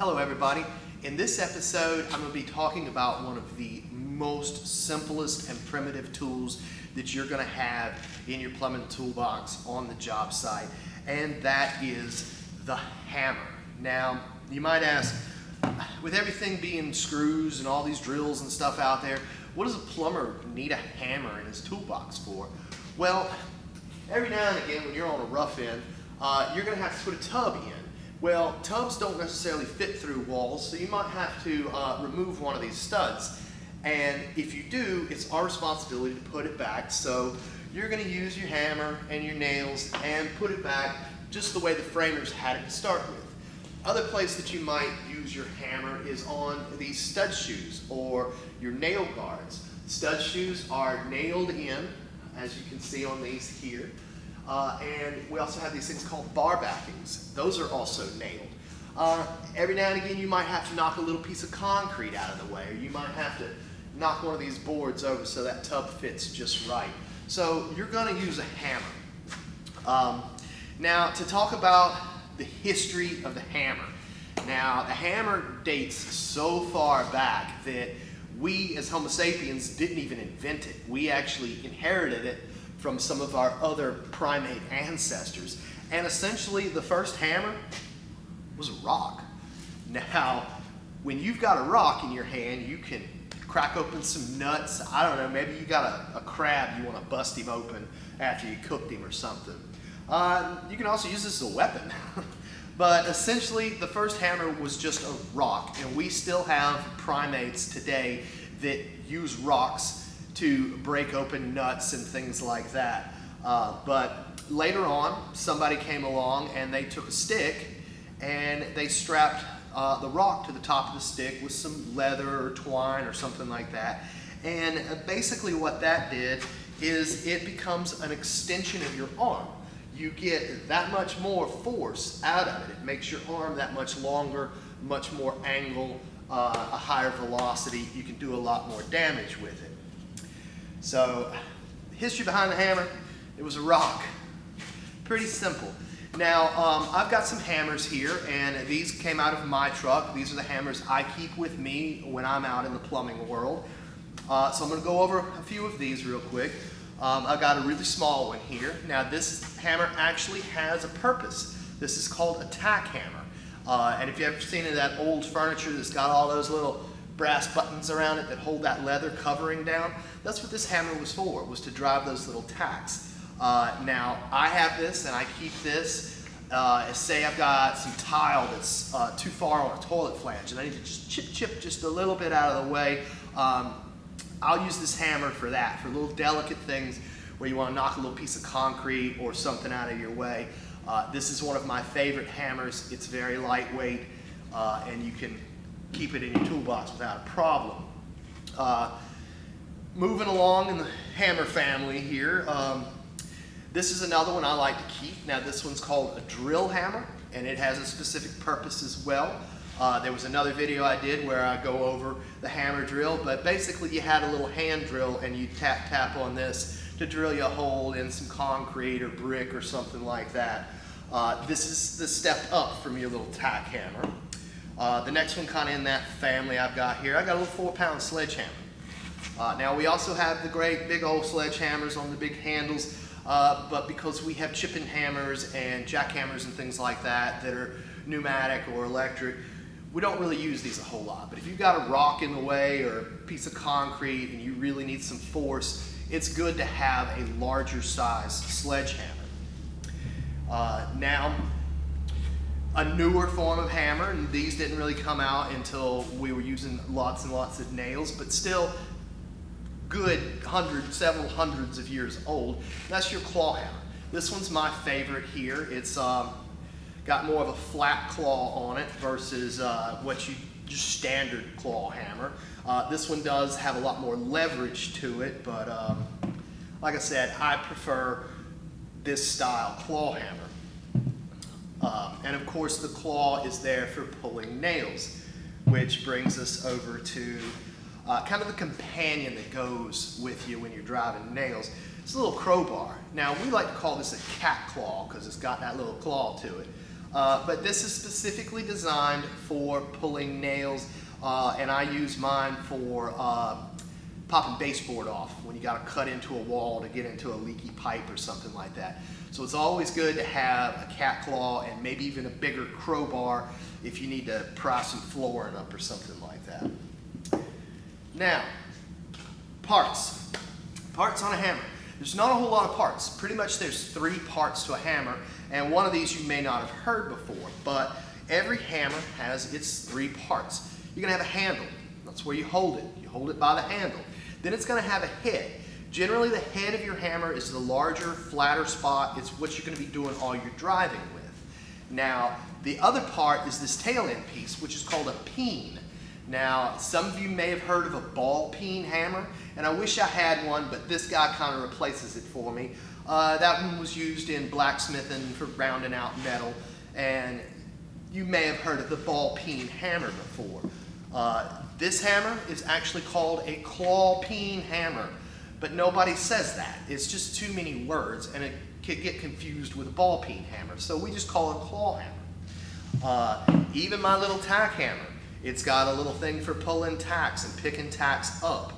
Hello everybody. In this episode I'm going to be talking about one of the most simplest and primitive tools that you're going to have in your plumbing toolbox on the job site, and that is the hammer. Now you might ask, with everything being screws and all these drills and stuff out there, what does a plumber need a hammer in his toolbox for? Well, every now and again when you're on a rough end, you're going to have to put a tub in. Well, tubs don't necessarily fit through walls, so you might have to remove one of these studs. And if you do, it's our responsibility to put it back. So you're going to use your hammer and your nails and put it back just the way the framers had it to start with. Other place that you might use your hammer is on these stud shoes or your nail guards. Stud shoes are nailed in, as you can see on these here. And we also have these things called bar backings. Those are also nailed. Every now and again you might have to knock a little piece of concrete out of the way, or you might have to knock one of these boards over so that tub fits just right. So you're going to use a hammer. Now to talk about the history of the hammer. Now the hammer dates so far back that we as Homo sapiens didn't even invent it. We actually inherited it from some of our other primate ancestors. And essentially the first hammer was a rock. Now, when you've got a rock in your hand, you can crack open some nuts. I don't know, maybe you got a crab, you want to bust him open after you cooked him or something. You can also use this as a weapon. But essentially the first hammer was just a rock, and we still have primates today that use rocks to break open nuts and things like that. But later on, somebody came along and they took a stick and they strapped the rock to the top of the stick with some leather or twine or something like that. And basically what that did is it becomes an extension of your arm. You get that much more force out of it. It makes your arm that much longer, much more angle, a higher velocity. You can do a lot more damage with it. So, history behind the hammer, it was a rock. Pretty simple. Now, I've got some hammers here, and these came out of my truck. These are the hammers I keep with me when I'm out in the plumbing world. So I'm going to go over a few of these real quick. I've got a really small one here. Now, this hammer actually has a purpose. This is called a tack hammer. And if you've ever seen any of that old furniture that's got all those little brass buttons around it that hold that leather covering down, that's what this hammer was for, was to drive those little tacks. Now I have this and I keep this, say I've got some tile that's too far on a toilet flange and I need to just chip just a little bit out of the way. I'll use this hammer for that, for little delicate things where you want to knock a little piece of concrete or something out of your way. This is one of my favorite hammers. It's very lightweight, and you can keep it in your toolbox without a problem. Moving along in the hammer family here, this is another one I like to keep. Now this one's called a drill hammer, and it has a specific purpose as well. There was another video I did where I go over the hammer drill, but basically you had a little hand drill and you tap on this to drill you a hole in some concrete or brick or something like that. This is the step up from your little tack hammer. The next one kind of in that family I've got here, I got a little 4-pound sledgehammer. Now we also have the great big old sledgehammers on the big handles, but because we have chipping hammers and jackhammers and things like that that are pneumatic or electric, we don't really use these a whole lot. But if you've got a rock in the way or a piece of concrete and you really need some force, it's good to have a larger size sledgehammer. Now, a newer form of hammer, and these didn't really come out until we were using lots and lots of nails, but still good several hundreds of years old. That's your claw hammer. This one's my favorite here. It's got more of a flat claw on it versus what you just standard claw hammer. This one does have a lot more leverage to it, but like I said, I prefer this style claw hammer. And of course the claw is there for pulling nails, which brings us over to kind of the companion that goes with you when you're driving nails. It's a little crowbar. Now we like to call this a cat claw because it's got that little claw to it. but this is specifically designed for pulling nails, and I use mine for popping baseboard off when you got to cut into a wall to get into a leaky pipe or something like that. So it's always good to have a cat claw and maybe even a bigger crowbar if you need to pry some flooring up or something like that. Now, parts. Parts on a hammer. There's not a whole lot of parts. Pretty much there's 3 parts to a hammer, and one of these you may not have heard before, but every hammer has its 3 parts. You're going to have a handle. That's where you hold it. You hold it by the handle. Then it's going to have a head. Generally, the head of your hammer is the larger, flatter spot. It's what you're going to be doing all your driving with. Now, the other part is this tail end piece, which is called a peen. Now, some of you may have heard of a ball peen hammer, and I wish I had one, but this guy kind of replaces it for me. That one was used in blacksmithing for rounding out metal, and you may have heard of the ball peen hammer before. This hammer is actually called a claw peen hammer, but nobody says that. It's just too many words, and it could get confused with a ball peen hammer, so we just call it a claw hammer. Even my little tack hammer, it's got a little thing for pulling tacks and picking tacks up,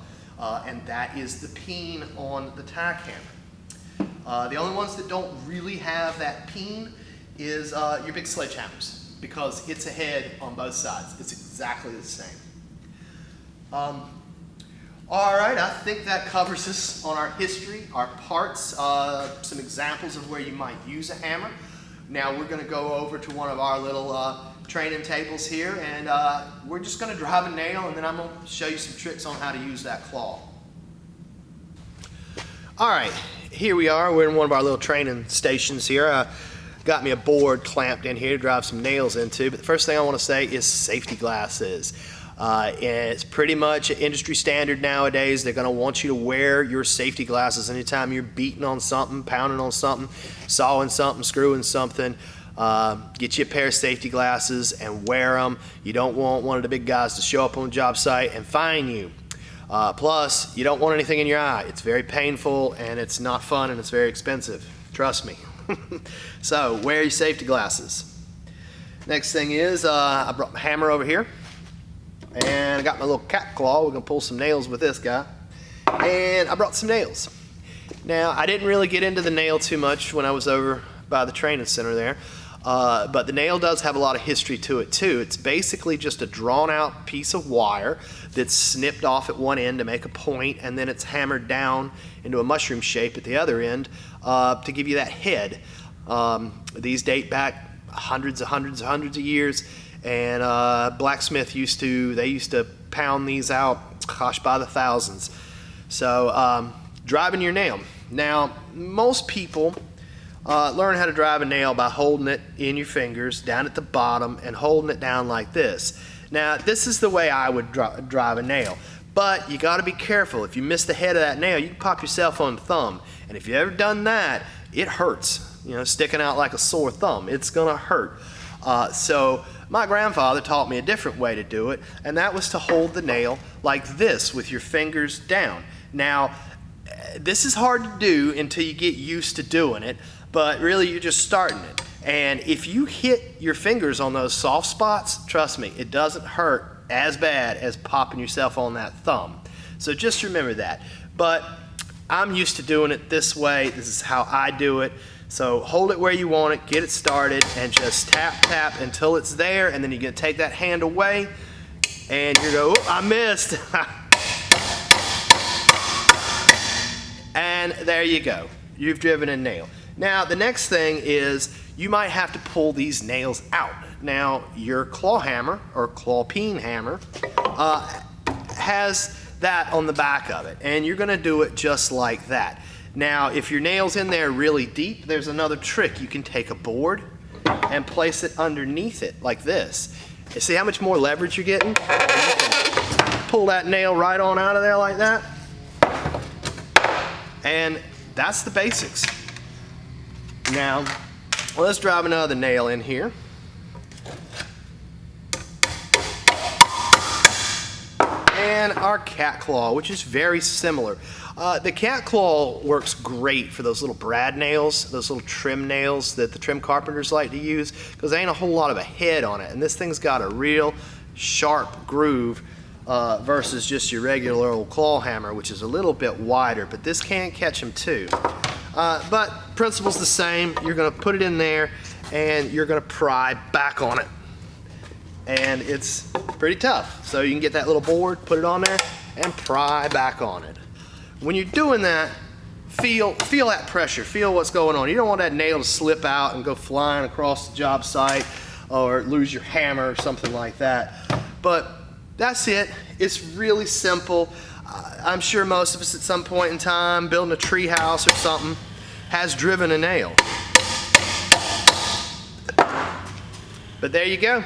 and that is the peen on the tack hammer. The only ones that don't really have that peen is your big sledgehammers, because it's a head on both sides. It's exactly the same. All right, I think that covers us on our history, our parts, some examples of where you might use a hammer. Now we're going to go over to one of our little training tables here, and we're just going to drive a nail, and then I'm going to show you some tricks on how to use that claw. All right, here we are. We're in one of our little training stations here. Got me a board clamped in here to drive some nails into, but the first thing I want to say is safety glasses. It's pretty much an industry standard nowadays. They're going to want you to wear your safety glasses anytime you're beating on something, pounding on something, sawing something, screwing something. Get you a pair of safety glasses and wear them. You don't want one of the big guys to show up on the job site and fine you. Plus, you don't want anything in your eye. It's very painful, and it's not fun, and it's very expensive. Trust me. So, wear your safety glasses. Next thing is, I brought my hammer over here. And I got my little cat claw. We're going to pull some nails with this guy. And I brought some nails. Now, I didn't really get into the nail too much when I was over by the training center there. But the nail does have a lot of history to it too. It's basically just a drawn out piece of wire that's snipped off at one end to make a point, and then it's hammered down into a mushroom shape at the other end to give you that head. These date back hundreds of years. And blacksmith used to pound these out, gosh, by the thousands. So driving your nail. Now, most people learn how to drive a nail by holding it in your fingers down at the bottom and holding it down like this. Now, this is the way I would drive a nail. But you got to be careful. If you miss the head of that nail, you can pop yourself on the thumb. And if you've ever done that, it hurts. You know, sticking out like a sore thumb. It's going to hurt. So my grandfather taught me a different way to do it, and that was to hold the nail like this with your fingers down. Now, this is hard to do until you get used to doing it, but really you're just starting it. And if you hit your fingers on those soft spots, trust me, it doesn't hurt as bad as popping yourself on that thumb. So just remember that. But I'm used to doing it this way. This is how I do it. So hold it where you want it, get it started, and just tap until it's there, and then you're going to take that hand away, and you go, oh, I missed. And there you go. You've driven a nail. Now, the next thing is you might have to pull these nails out. Now, your claw hammer, or claw peen hammer, has that on the back of it, and you're going to do it just like that. Now, if your nail's in there really deep, there's another trick. You can take a board and place it underneath it like this. You see how much more leverage you're getting? And you can pull that nail right on out of there like that. And that's the basics. Now, let's drive another nail in and our cat claw, which is very similar. The cat claw works great for those little brad nails, those little trim nails that the trim carpenters like to use, because there ain't a whole lot of a head on it, and this thing's got a real sharp groove versus just your regular old claw hammer, which is a little bit wider, but this can catch them too. But principle's the same. You're gonna put it in there and you're gonna pry back on it. And it's pretty tough. So you can get that little board, put it on there, and pry back on it. When you're doing that, feel that pressure, feel what's going on. You don't want that nail to slip out and go flying across the job site or lose your hammer or something like that. But that's it. It's really simple. I'm sure most of us at some point in time, building a tree house or something, has driven a nail. But there you go.